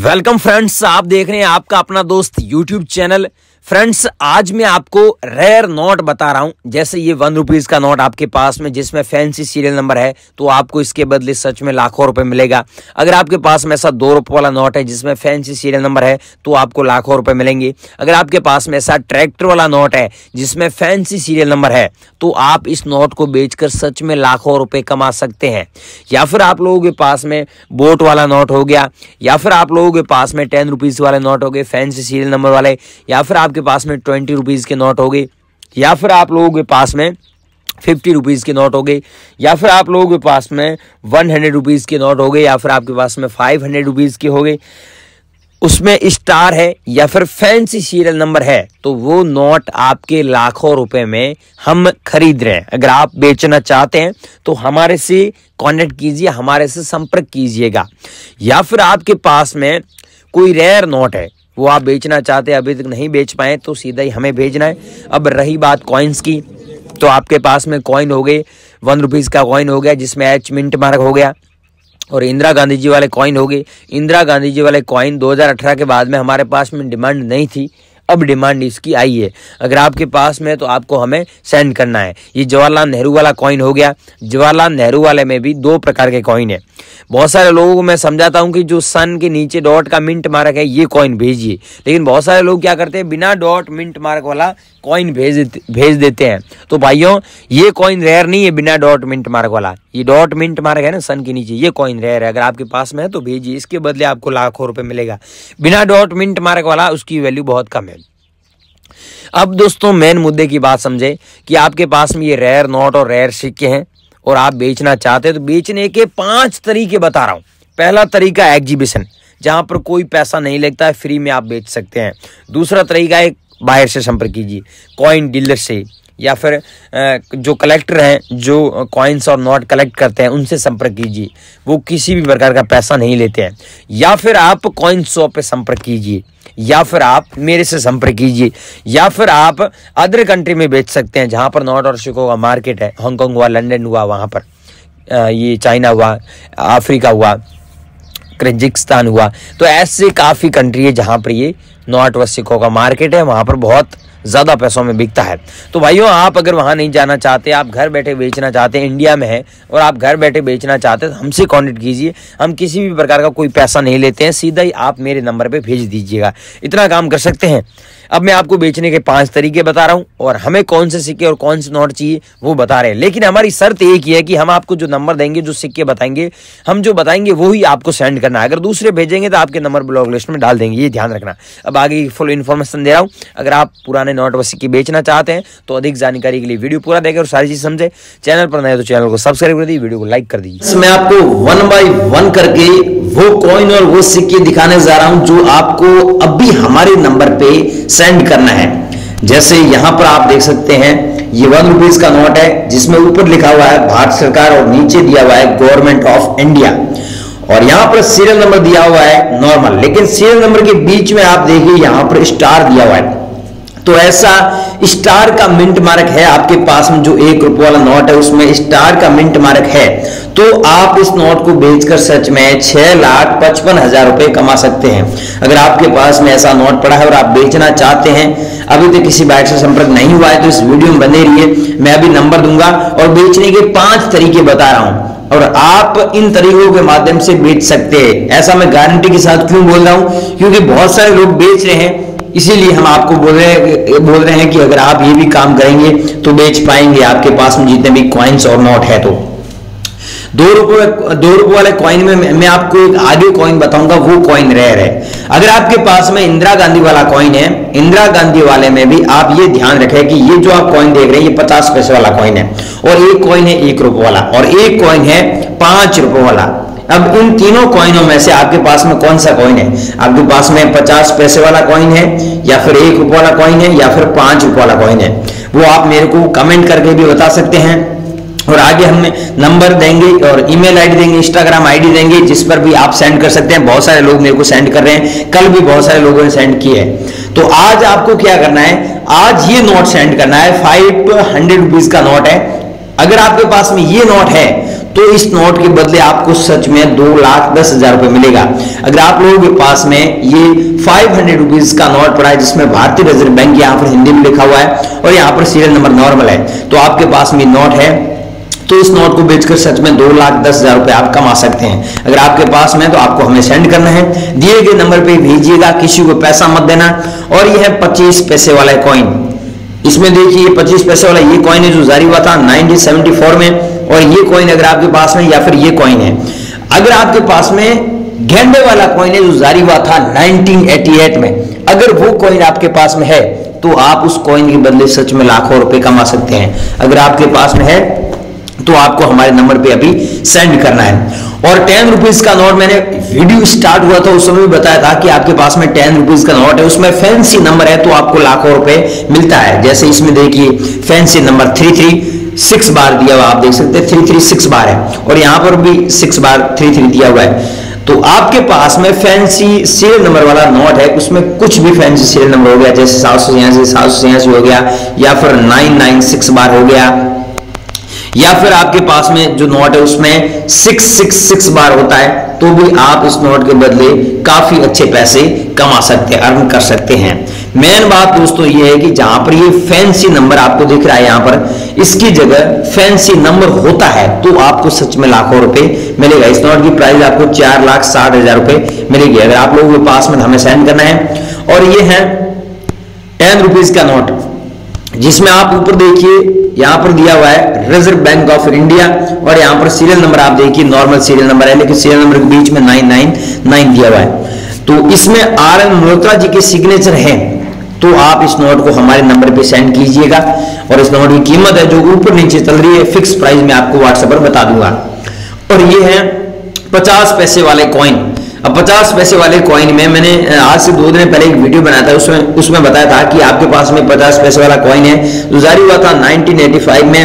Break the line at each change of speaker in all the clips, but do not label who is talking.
Welcome friends, आप देख रहे हैं आपका अपना दोस्त यूट्यूब चैनल। फ्रेंड्स, आज मैं आपको रेयर नोट बता रहा हूं। जैसे ये 1 रुपीज का नोट आपके पास में जिसमें फैंसी सीरियल नंबर है, तो आपको इसके बदले सच में लाखों रुपए मिलेगा। अगर आपके पास में ऐसा 2 रुपए वाला नोट है जिसमें फैंसी सीरियल नंबर है, तो आपको लाखों रुपए मिलेंगे। अगर आपके पास में ऐसा ट्रैक्टर वाला नोट है जिसमें फैंसी सीरियल नंबर है, तो आप इस नोट को बेचकर सच में लाखों रुपए कमा सकते हैं। या फिर आप लोगों के पास में बोट वाला नोट हो गया, या फिर आप लोगों के पास में 10 रुपीज वाले नोट हो गए फैंसी सीरियल नंबर वाले, या फिर आपके पास में 20 रुपीज के नोट हो गए, या फिर आप लोगों के पास में 50 रुपीज के नोट हो गए, या फिर आप लोगों के पास में 100 रुपीज के नोट हो गए, या फिर आपके पास में 500 रुपीज के हो गए, उसमें स्टार है या फिर फैंसी सीरियल नंबर है, तो वो नोट आपके लाखों रुपए में हम खरीद रहे हैं। अगर आप बेचना चाहते हैं तो हमारे से कांटेक्ट कीजिए, हमारे से संपर्क कीजिएगा। या फिर आपके पास में कोई रेयर नोट है, वो आप बेचना चाहते हैं, अभी तक नहीं बेच पाए, तो सीधा ही हमें भेजना है। अब रही बात कॉइन्स की, तो आपके पास में कॉइन हो गए, 1 रुपीज का कॉइन हो गया जिसमें एच मिंट मार्क हो गया, और इंदिरा गांधी जी वाले कॉइन हो गए। इंदिरा गांधी जी वाले कॉइन 2018 के बाद में हमारे पास में डिमांड नहीं थी, अब डिमांड इसकी आई है। अगर आपके पास में तो आपको हमें सेंड करना है। ये जवाहरलाल नेहरू वाला कॉइन हो गया। जवाहरलाल नेहरू वाले में भी 2 प्रकार के कॉइन है। बहुत सारे लोगों को मैं समझाता हूं कि जो सन के नीचे डॉट का मिंट मार्क है ये कॉइन भेजिए, लेकिन बहुत सारे लोग क्या करते हैं, बिना डॉट मिंट मार्क वाला कॉइन भेज देते हैं। तो भाइयों, ये कॉइन रेयर नहीं है बिना डॉट मिंट मार्क वाला। ये डॉट मिंट मार्क है ना सन के नीचे, ये कॉइन रेयर है। अगर आपके पास में है तो भेजिए, इसके बदले आपको लाखों रुपए मिलेगा। बिना डॉट मिंट मार्क वाला उसकी वैल्यू बहुत कम है। अब दोस्तों, मेन मुद्दे की बात समझे कि आपके पास में ये रेयर नोट और रेयर सिक्के हैं और आप बेचना चाहते हैं, तो बेचने के 5 तरीके बता रहा हूं। पहला तरीका एग्जीबिशन, जहां पर कोई पैसा नहीं लगता है, फ्री में आप बेच सकते हैं। दूसरा तरीका है बाहर से संपर्क कीजिए, कॉइन डीलर से, या फिर जो कलेक्टर हैं, जो कॉइन्स और नोट कलेक्ट करते हैं, उनसे संपर्क कीजिए। वो किसी भी प्रकार का पैसा नहीं लेते हैं। या फिर आप कॉइन शॉप पे संपर्क कीजिए, या फिर आप मेरे से संपर्क कीजिए, या फिर आप अदर कंट्री में बेच सकते हैं जहां पर नोट और सिक्कों का मार्केट है। हांगकांग हुआ, लंदन हुआ, वहां पर ये चाइना हुआ, अफ्रीका हुआ, कजाकिस्तान हुआ। तो ऐसे काफी कंट्री है जहां पर ये नोट व सिक्कों का मार्केट है, वहां पर बहुत ज्यादा पैसों में बिकता है। तो भाइयों, आप अगर वहां नहीं जाना चाहते, आप घर बैठे बेचना चाहते हैं, इंडिया में है और आप घर बैठे बेचना चाहते हैं, तो हमसे कांटेक्ट कीजिए। हम किसी भी प्रकार का कोई पैसा नहीं लेते हैं, सीधा ही आप मेरे नंबर पे भेज दीजिएगा। इतना काम कर सकते हैं। अब मैं आपको बेचने के 5 तरीके बता रहा हूं, और हमें कौन से सिक्के और कौन से नोट चाहिए वो बता रहे हैं। लेकिन हमारी शर्त एक ही है कि हम आपको जो नंबर देंगे, जो सिक्के बताएंगे, हम जो बताएंगे वो ही आपको सेंड करना है। अगर दूसरे भेजेंगे तो आपके नंबर ब्लॉक लिस्ट में डाल देंगे, ये ध्यान रखना। अब आगे की फुल इन्फॉर्मेशन दे रहा हूं। अगर आप पुराने नोट व सिक्के बेचना चाहते हैं तो अधिक जानकारी के लिए वीडियो पूरा देखें और सारी चीज समझे। चैनल पर नए तो चैनल को सब्सक्राइब कर दीजिए, वीडियो को लाइक कर दीजिए।
मैं आपको 1 बाय 1 करके वो कॉइन और वो सिक्के दिखाने जा रहा हूं जो आपको अभी हमारे नंबर पे सेंड करना है। जैसे यहां पर आप देख सकते हैं, ये 1 रुपीज का नोट है जिसमें ऊपर लिखा हुआ है भारत सरकार और नीचे दिया हुआ है गवर्नमेंट ऑफ इंडिया, और यहां पर सीरियल नंबर दिया हुआ है नॉर्मल, लेकिन सीरियल नंबर के बीच में आप देखिए यहां पर स्टार दिया हुआ है। तो ऐसा स्टार का मिंट मार्क है आपके पास में, जो 1 रुपये वाला नोट है उसमें स्टार का मिंट मार्क है, तो आप इस नोट को बेचकर सच में 6,55,000 रुपए कमा सकते हैं। अगर आपके पास में ऐसा नोट पड़ा है और आप बेचना चाहते हैं, अभी तक किसी बैंक से संपर्क नहीं हुआ है, तो इस वीडियो में बने रहिए। मैं अभी नंबर दूंगा और बेचने के 5 तरीके बता रहा हूं, और आप इन तरीकों के माध्यम से बेच सकते हैं। ऐसा मैं गारंटी के साथ क्यों बोल रहा हूं, क्योंकि बहुत सारे लोग बेच रहे हैं, इसीलिए हम आपको बोल रहे हैं कि अगर आप ये भी काम करेंगे तो बेच पाएंगे आपके पास में जितने भी कॉइन्स और नोट है। तो 2 रुपये वाले कॉइन में मैं आपको एक आगे कॉइन बताऊंगा, वो कॉइन रेयर है। अगर आपके पास में इंदिरा गांधी वाला कॉइन है, इंदिरा गांधी वाले में भी आप ये ध्यान रखें कि ये जो आप कॉइन देख रहे हैं ये 50 पैसे वाला कॉइन है, और एक कॉइन है 1 रुपये वाला, और एक कॉइन है 5 रुपये वाला। अब इन तीनों कॉइनों में से आपके पास में कौन सा कॉइन है? आपके पास में 50 पैसे वाला कॉइन है, या फिर 1 रुपये वाला कॉइन है, या फिर 5 रुपये वाला कॉइन है? वो आप मेरे को कमेंट करके भी बता सकते हैं, और आगे हम नंबर देंगे और ईमेल आईडी देंगे, इंस्टाग्राम आईडी देंगे, जिस पर भी आप सेंड कर सकते हैं। बहुत सारे लोग मेरे को सेंड कर रहे हैं, कल भी बहुत सारे लोगों ने सेंड किए हैं। तो आज आपको क्या करना है, आज ये नोट सेंड करना है। 500 रुपीज का नोट है। अगर आपके पास में ये नोट है तो इस नोट के बदले आपको सच में 2,10,000 रुपए मिलेगा। अगर आप लोगों के पास में ये 500 रुपीज का नोट पड़ा है जिसमें भारतीय रिजर्व बैंक यहाँ पर हिंदी में लिखा हुआ है और यहाँ पर सीरियल नंबर नॉर्मल है, तो आपके पास में नोट है, तो इस नोट को बेचकर सच में 2,10,000 रुपए आप कमा सकते हैं। अगर आपके पास में तो आपको हमें सेंड करना है, दिए गए नंबर पे भेजिएगा, किसी को पैसा मत देना। और ये है 25 पैसे वाला कॉइन। इसमें देखिए 25 पैसे वाला ये कॉइन है जो जारी हुआ था 1974 में, और ये कॉइन अगर आपके पास में, या फिर ये कॉइन है अगर आपके पास में गेंडे वाला कॉइन है जो जारी हुआ था 1988 में, अगर वो कॉइन आपके पास में है तो आप उस कॉइन के बदले सच में लाखों रुपए कमा सकते हैं। अगर आपके पास में है तो आपको हमारे नंबर पे अभी सेंड करना है। और 10 रुपीज का नोट, मैंने वीडियो स्टार्ट हुआ था उस समय भी बताया था कि आपके पास में 10 रुपीज का नोट है, उसमें फैंसी नंबर है तो आपको लाखों रुपए मिलता है। जैसे इसमें देखिए फैंसी नंबर 336 बार दिया हुआ, आप देख सकते हैं 336 बार है, और यहां पर भी 6 बार 33 दिया हुआ है। तो आपके पास में फैंसी सीरियल नंबर वाला नोट है, उसमें कुछ भी फैंसी सीरियल नंबर हो गया, जैसे 786 हो गया, या फिर 996 बार हो गया, या फिर आपके पास में जो नोट है उसमें 666 बार होता है, तो भी आप इस नोट के बदले काफी अच्छे पैसे कमा सकते हैं, अर्न कर सकते हैं। मेन बात दोस्तों ये है कि जहां पर ये फैंसी नंबर आपको दिख रहा है, यहां पर इसकी जगह फैंसी नंबर होता है तो आपको सच में लाखों रुपए मिलेगा। इस नोट की प्राइस आपको 4,60,000 रुपए मिलेगी। अगर आप लोगों के पास में हमें सेंड करना है। और ये है 10 रुपीज का नोट, जिसमें आप ऊपर देखिए यहां पर दिया हुआ है रिजर्व बैंक ऑफ इंडिया, और यहां पर सीरियल नंबर आप देखिए नॉर्मल सीरियल नंबर है, लेकिन सीरियल नंबर के बीच में 999 दिया हुआ है। तो इसमें RN मल्होत्रा जी के सिग्नेचर हैं, तो आप इस नोट को हमारे नंबर पे सेंड कीजिएगा। और इस नोट की कीमत है जो ऊपर नीचे चल रही है, फिक्स प्राइस में आपको व्हाट्सएप पर बता दूंगा। और ये है 50 पैसे वाले कॉइन। अब 50 पैसे वाले कॉइन में मैंने आज से 2 दिन पहले एक वीडियो बनाया था, उसमें बताया था कि आपके पास में 50 पैसे वाला कॉइन है जो जारी हुआ था 1985 में,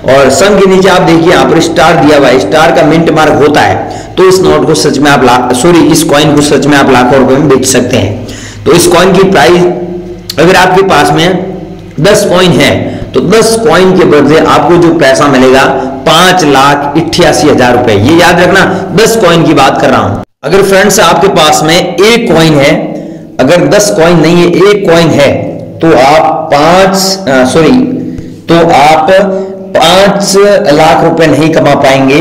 और सन के नीचे आप देखिए यहाँ पर स्टार दिया हुआ है, स्टार का मिंट मार्क होता है। तो इस नोट को सच में आप इस कॉइन को सच में आप लाखों रुपए में बेच सकते हैं। तो इस कॉइन की प्राइस, अगर आपके पास में 10 कॉइन है तो 10 कॉइन के बदले आपको जो पैसा मिलेगा 5,88,000 रुपए। ये याद रखना, 10 कॉइन की बात कर रहा हूं। अगर फ्रेंड्स आपके पास में एक कॉइन है, अगर 10 कॉइन नहीं है, एक कॉइन है, तो आप 5 लाख रुपए नहीं कमा पाएंगे,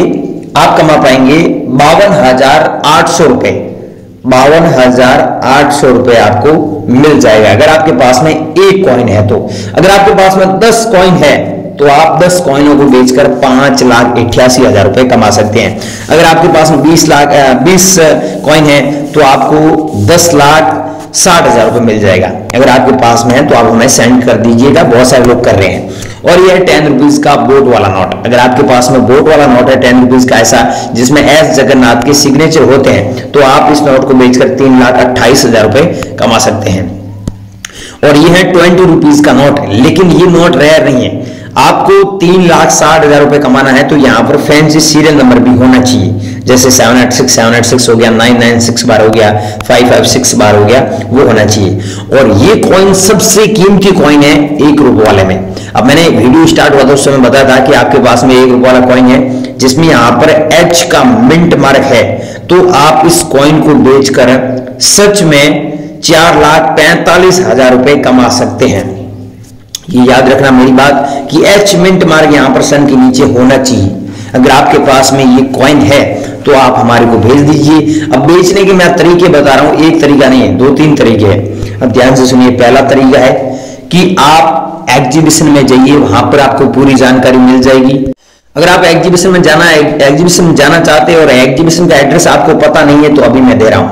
आप कमा पाएंगे 52,800 रुपए। 52,800 रुपए आपको मिल जाएगा अगर आपके पास में एक कॉइन है। तो अगर आपके पास में 10 कॉइन है तो आप 10 कॉइनों को बेचकर 5,88,000 रुपए कमा सकते हैं। अगर आपके पास में 20 कॉइन है तो आपको 10,60,000 रुपए मिल जाएगा। अगर आपके पास में है तो आप हमें सेंड कर दीजिएगा, बहुत सारे लोग कर रहे हैं। और यह है 10 रुपीज का बोट वाला नोट। अगर आपके पास में बोट वाला नोट है 10 रुपीज का, ऐसा जिसमें एस जगन्नाथ के सिग्नेचर होते हैं, तो आप इस नोट को बेचकर 3,28,000 रुपए कमा सकते हैं। और ये है 20 रुपीज का नोट, लेकिन ये नोट रेयर नहीं है। आपको 3,60,000 रुपए कमाना है तो यहाँ पर फैंसी सीरियल नंबर भी होना चाहिए, जैसे 786 हो गया, 996 बार हो गया, 556 बार हो गया, वो होना चाहिए। और ये कॉइन सबसे कीमती कॉइन है 1 रुपए वाले में। अब मैंने वीडियो स्टार्ट हुआ था उस समय बताया था कि आपके पास में 1 रुपए वाला कॉइन है जिसमें यहाँ पर H का मिंट मार्क है, तो आप इस कॉइन को बेचकर सच में 4,45,000 रुपए कमा सकते हैं। ये याद रखना मेरी बात कि H मिंट मार्क यहां पर सन के नीचे होना चाहिए। अगर आपके पास में ये कॉइन है तो आप हमारे को भेज दीजिए। अब बेचने के मैं तरीके बता रहा हूं, एक तरीका नहीं है, 2-3 तरीके हैं। अब ध्यान से सुनिए। पहला तरीका है कि आप एग्जीबिशन में जाइए, वहां पर आपको पूरी जानकारी मिल जाएगी। अगर आप एग्जीबिशन में जाना चाहते हैं और एग्जीबिशन का एड्रेस आपको पता नहीं है तो अभी मैं दे रहा हूं।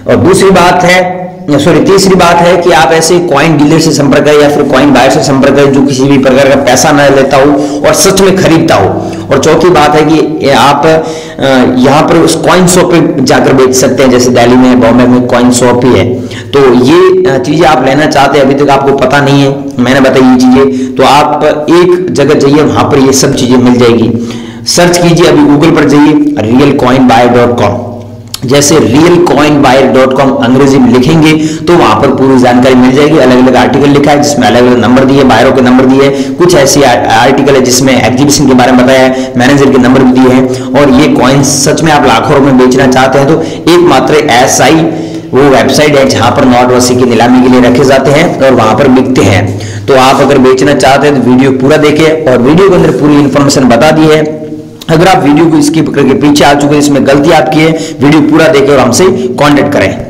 और तीसरी बात है कि आप ऐसे कॉइन डीलर से संपर्क करें या फिर कॉइन बायर से संपर्क करें जो किसी भी प्रकार का पैसा न लेता हो और सच में खरीदता हो। और चौथी बात है कि आप यहाँ पर उस कॉइन शॉप पे जाकर बेच सकते हैं, जैसे दिल्ली में, बॉम्बे में कॉइन शॉप ही है। तो ये चीजें आप लेना चाहते हैं, अभी तक आपको पता नहीं है, मैंने बताई ये चीजें, तो आप एक जगह जाइए, वहां पर ये सब चीजें मिल जाएगी। सर्च कीजिए, अभी गूगल पर जाइए realcoinbuyer.com, जैसे realcoinbuyer.com अंग्रेजी में लिखेंगे तो वहां पर पूरी जानकारी मिल जाएगी। अलग अलग आर्टिकल लिखा है जिसमें अलग अलग नंबर दिए, बायरों के नंबर दिए, कुछ ऐसी आर्टिकल है जिसमें एग्जीबिशन के बारे में बताया है, मैनेजर के नंबर भी दिए हैं। और ये कॉइन सच में आप लाखों रुपए बेचना चाहते हैं तो एकमात्र SI वो वेबसाइट है जहां पर नोट व सिक्के नीलामी के लिए रखे जाते हैं और वहां पर बिकते हैं। तो आप अगर बेचना चाहते हैं तो वीडियो पूरा देखें, और वीडियो के अंदर पूरी इंफॉर्मेशन बता दी है। अगर आप वीडियो को स्किप करके पीछे आ चुके हैं, इसमें गलती आपकी है, वीडियो पूरा देखें और हमसे कांटेक्ट करें।